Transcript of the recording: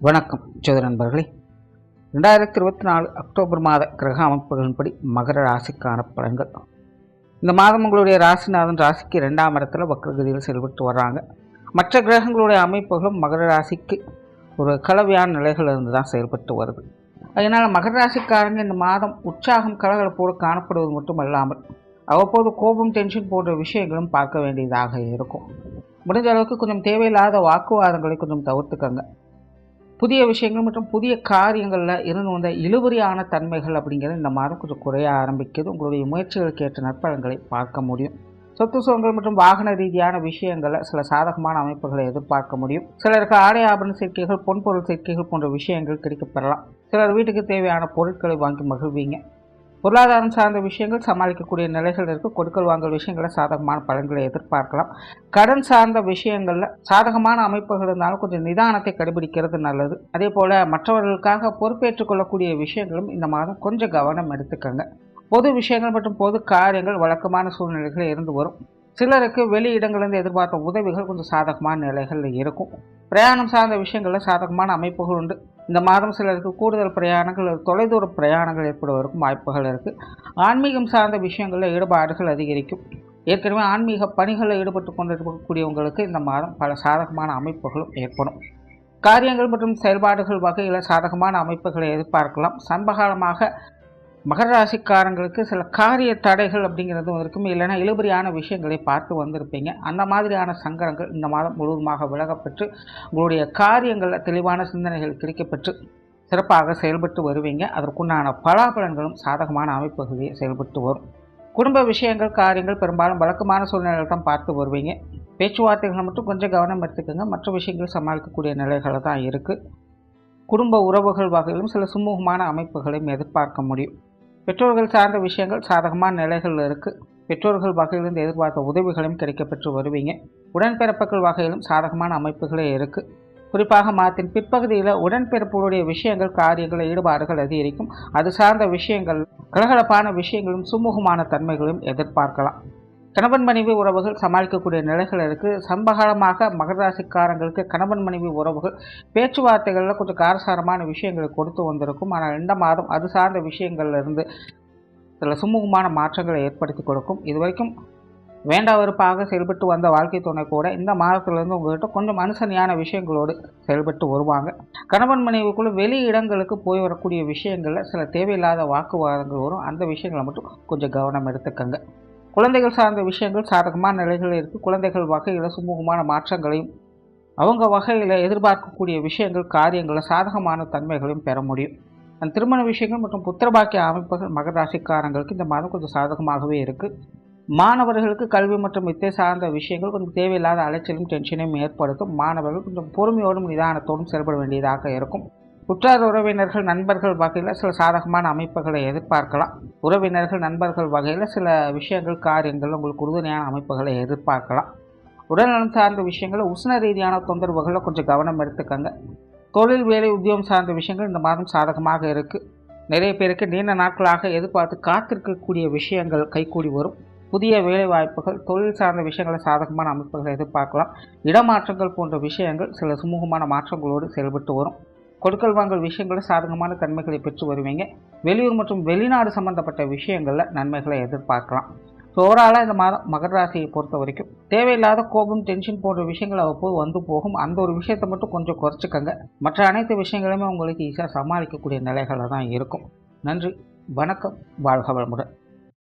வணக்கம் ஜோதி நண்பர்களே. 2024 அக்டோபர் மாத கிரக அமைப்புகளின்படி மகர ராசிக்கான பலன்கள். இந்த மாதம் உங்களுடைய ராசிநாதன் ராசிக்கு 2ஆம் இடத்துல வக்ரகதியில் செயல்பட்டு வர்றாங்க. மற்ற கிரகங்களுடைய அமைப்புகளும் மகர ராசிக்கு ஒரு கலவையான நிலைகள் இருந்து தான் செயல்பட்டு வருது. அதனால் மகர ராசிக்காரங்க இந்த மாதம் உற்சாகம் கலகலப்போடு காணப்படுவது மட்டும் அல்லாமல் அவ்வப்போது கோபம், டென்ஷன் போன்ற விஷயங்களும் பார்க்க வேண்டியதாக இருக்கும். முடிஞ்ச அளவுக்கு கொஞ்சம் தேவையில்லாத வாக்குவாதங்களை கொஞ்சம் தவிர்த்துக்கங்க. புதிய விஷயங்கள் மற்றும் புதிய காரியங்களில் இருந்து வந்த இழுபறியான தன்மைகள் அப்படிங்கிறது இந்த மாதம் கொஞ்சம் குறைய ஆரம்பிக்குது. உங்களுடைய முயற்சிகளுக்கு ஏற்ற நற்பலன்களை பார்க்க முடியும். சொத்து சுகங்கள் மற்றும் வாகன ரீதியான விஷயங்களில் சில சாதகமான அமைப்புகளை எதிர்பார்க்க முடியும். சிலருக்கு ஆடை ஆபரண சேர்க்கைகள், பொன்பொருள் சேர்க்கைகள் போன்ற விஷயங்கள் கிடைக்கப்பெறலாம். சிலர் வீட்டுக்கு தேவையான பொருட்களை வாங்கி மகிழ்வீங்க. பொருளாதாரம் சார்ந்த விஷயங்கள் சமாளிக்கக்கூடிய நிலைகள் இருக்குது. கொடுக்கல் வாங்கல் விஷயங்களில் சாதகமான பலன்களை எதிர்பார்க்கலாம். கடன் சார்ந்த விஷயங்களில் சாதகமான அமைப்புகள் இருந்தாலும் கொஞ்சம் நிதானத்தை கடைபிடிக்கிறது நல்லது. அதே போல் மற்றவர்களுக்காக பொறுப்பேற்றுக் கொள்ளக்கூடிய விஷயங்களும் இந்த மாதம் கொஞ்சம் கவனம் எடுத்துக்கங்க. பொது விஷயங்கள் மற்றும் பொது காரியங்கள் வழக்கமான சூழ்நிலைகள் இருந்து வரும். சிலருக்கு வெளி இடங்களிலிருந்து எதிர்பார்த்த உதவிகள் கொஞ்சம் சாதகமான நிலைகளில் இருக்கும். பிரயாணம் சார்ந்த விஷயங்களில் சாதகமான அமைப்புகள் உண்டு. இந்த மாதம் சிலருக்கு கூடுதல் பிரயாணங்கள், தொலைதூர பிரயாணங்கள் ஏற்படுவதற்கும் வாய்ப்புகள் இருக்குது. ஆன்மீகம் சார்ந்த விஷயங்களில் ஈடுபாடுகள் அதிகரிக்கும். ஏற்கனவே ஆன்மீக பணிகளில் ஈடுபட்டு கொண்டிருக்கக்கூடியவங்களுக்கு இந்த மாதம் பல சாதகமான அமைப்புகளும் ஏற்படும். காரியங்கள் மற்றும் செயல்பாடுகள் வகையில் சாதகமான அமைப்புகளை எதிர்பார்க்கலாம். சமகாலமாக மகர ராசிக்காரங்களுக்கு சில காரிய தடைகள் அப்படிங்கிறதும் இருக்கும். இல்லைன்னா இழுபறியான விஷயங்களை பார்த்து வந்திருப்பீங்க. அந்த மாதிரியான சங்கடங்கள் இந்த மாதம் முழுவதுமாக விலகப்பெற்று உங்களுடைய காரியங்களில் தெளிவான சிந்தனைகள் கிடைக்கப்பெற்று சிறப்பாக செயல்பட்டு வருவீங்க. அதற்குண்டான பலாபலன்களும் சாதகமான அமைப்புகளில் செயல்பட்டு வரும். குடும்ப விஷயங்கள், காரியங்கள் பெரும்பாலும் வழக்கமான சூழ்நிலைகள் தான் பார்த்து வருவீங்க. பேச்சுவார்த்தைகளை மட்டும் கொஞ்சம் கவனம் எடுத்துக்கோங்க. மற்ற விஷயங்கள் சமாளிக்கக்கூடிய நிலைகளை தான் இருக்குது. குடும்ப உறவுகள் வகையிலும் சில சுமூகமான அமைப்புகளையும் எதிர்பார்க்க முடியும். பெற்றோர்கள் சார்ந்த விஷயங்கள் சாதகமான நிலைகள் இருக்குது. பெற்றோர்கள் வகையிலிருந்து எதிர்பார்த்த உதவிகளையும் கிடைக்கப்பெற்று வருவீங்க. உடன்பிறப்புகள் வகையிலும் சாதகமான அமைப்புகளே இருக்குது. குறிப்பாக மாதத்தின் பிற்பகுதியில் உடன்பிறப்புடைய விஷயங்கள், காரியங்கள், ஈடுபாடுகள் அதிகரிக்கும். அது சார்ந்த விஷயங்கள், கலகலப்பான விஷயங்களும் சுமூகமான தன்மைகளும் எதிர்பார்க்கலாம். கணவன் மனைவி உறவுகள் சமாளிக்கக்கூடிய நிலைகள் இருக்குது. சமகாலமாக மகர ராசிக்காரங்களுக்கு கணவன் மனைவி உறவுகள் பேச்சுவார்த்தைகளில் கொஞ்சம் காரசாரமான விஷயங்களை கொடுத்து வந்திருக்கும். ஆனால் இந்த மாதம் அது சார்ந்த விஷயங்கள்லேருந்து சில சுமூகமான மாற்றங்களை ஏற்படுத்தி கொடுக்கும். இதுவரைக்கும் வேண்டா வெறுப்பாக செயல்பட்டு வந்த வாழ்க்கை துணை கூட இந்த மாதத்திலிருந்து உங்கள்கிட்ட கொஞ்சம் அனுசரணையான விஷயங்களோடு செயல்பட்டு வருவாங்க. கணவன் மனைவிக்குள்ள வெளி இடங்களுக்கு போய் வரக்கூடிய விஷயங்களில் சில தேவையில்லாத வாக்குவாதங்கள் வரும். அந்த விஷயங்களை மட்டும் கொஞ்சம் கவனம் எடுத்துக்கங்க. குழந்தைகள் சார்ந்த விஷயங்கள் சாதகமான நிலைகள் இருக்குது. குழந்தைகள் வகையில் சுமூகமான மாற்றங்களையும் அவங்க வகையில் எதிர்பார்க்கக்கூடிய விஷயங்கள், காரியங்களில் சாதகமான தன்மைகளையும் பெற முடியும். அந்த திருமண விஷயங்கள் மற்றும் புத்திரபாக்கிய அமைப்புகள் மகர ராசிக்காரங்களுக்கு இந்த மாதம் கொஞ்சம் சாதகமாகவே இருக்குது. மாணவர்களுக்கு கல்வி மற்றும் வித்தை சார்ந்த விஷயங்கள் கொஞ்சம் தேவையில்லாத அலைச்சலும் டென்ஷனையும் ஏற்படுத்தும். மாணவர்கள் கொஞ்சம் பொறுமையோடும் நிதானத்தோடும் செயல்பட வேண்டியதாக இருக்கும். உற்றார் உறவினர்கள், நண்பர்கள் வகையில் சில சாதகமான அமைப்புகளை எதிர்பார்க்கலாம். உறவினர்கள், நண்பர்கள் வகையில் சில விஷயங்கள், காரியங்கள் உங்களுக்கு உறுதுணையான அமைப்புகளை எதிர்பார்க்கலாம். உடல்நலம் சார்ந்த விஷயங்கள், உஷ்ண ரீதியான தொந்தரவுகளில் கொஞ்சம் கவனம் எடுத்துக்கங்க. தொழில், வேலை, உத்தியோகம் சார்ந்த விஷயங்கள் இந்த மாதம் சாதகமாக இருக்குது. நிறைய பேருக்கு நீண்ட நாட்களாக எதிர்பார்த்து காத்திருக்கக்கூடிய விஷயங்கள் கைகூடி வரும். புதிய வேலை வாய்ப்புகள், தொழில் சார்ந்த விஷயங்களை சாதகமான அமைப்புகளை எதிர்பார்க்கலாம். இடமாற்றங்கள் போன்ற விஷயங்கள் சில சுமூகமான மாற்றங்களோடு செயல்பட்டு வரும். கொடுக்கல் வாங்கல் விஷயங்களில் சாதகமான தன்மைகளை பெற்று வருவீங்க. வெளியூர் மற்றும் வெளிநாடு சம்பந்தப்பட்ட விஷயங்களில் நன்மைகளை எதிர்பார்க்கலாம். ஸோ ஓவராலாக இந்த மாதம் மகர ராசியை பொறுத்த வரைக்கும் தேவையில்லாத கோபம், டென்ஷன் போன்ற விஷயங்கள் அவ்வப்போது வந்து போகும். அந்த ஒரு விஷயத்தை மட்டும் கொஞ்சம் குறைச்சிக்கங்க. மற்ற அனைத்து விஷயங்களுமே உங்களுக்கு ஈஸியாக சமாளிக்கக்கூடிய நிலைகளில் தான் இருக்கும். நன்றி, வணக்கம், வாழ்க வளமுடன்.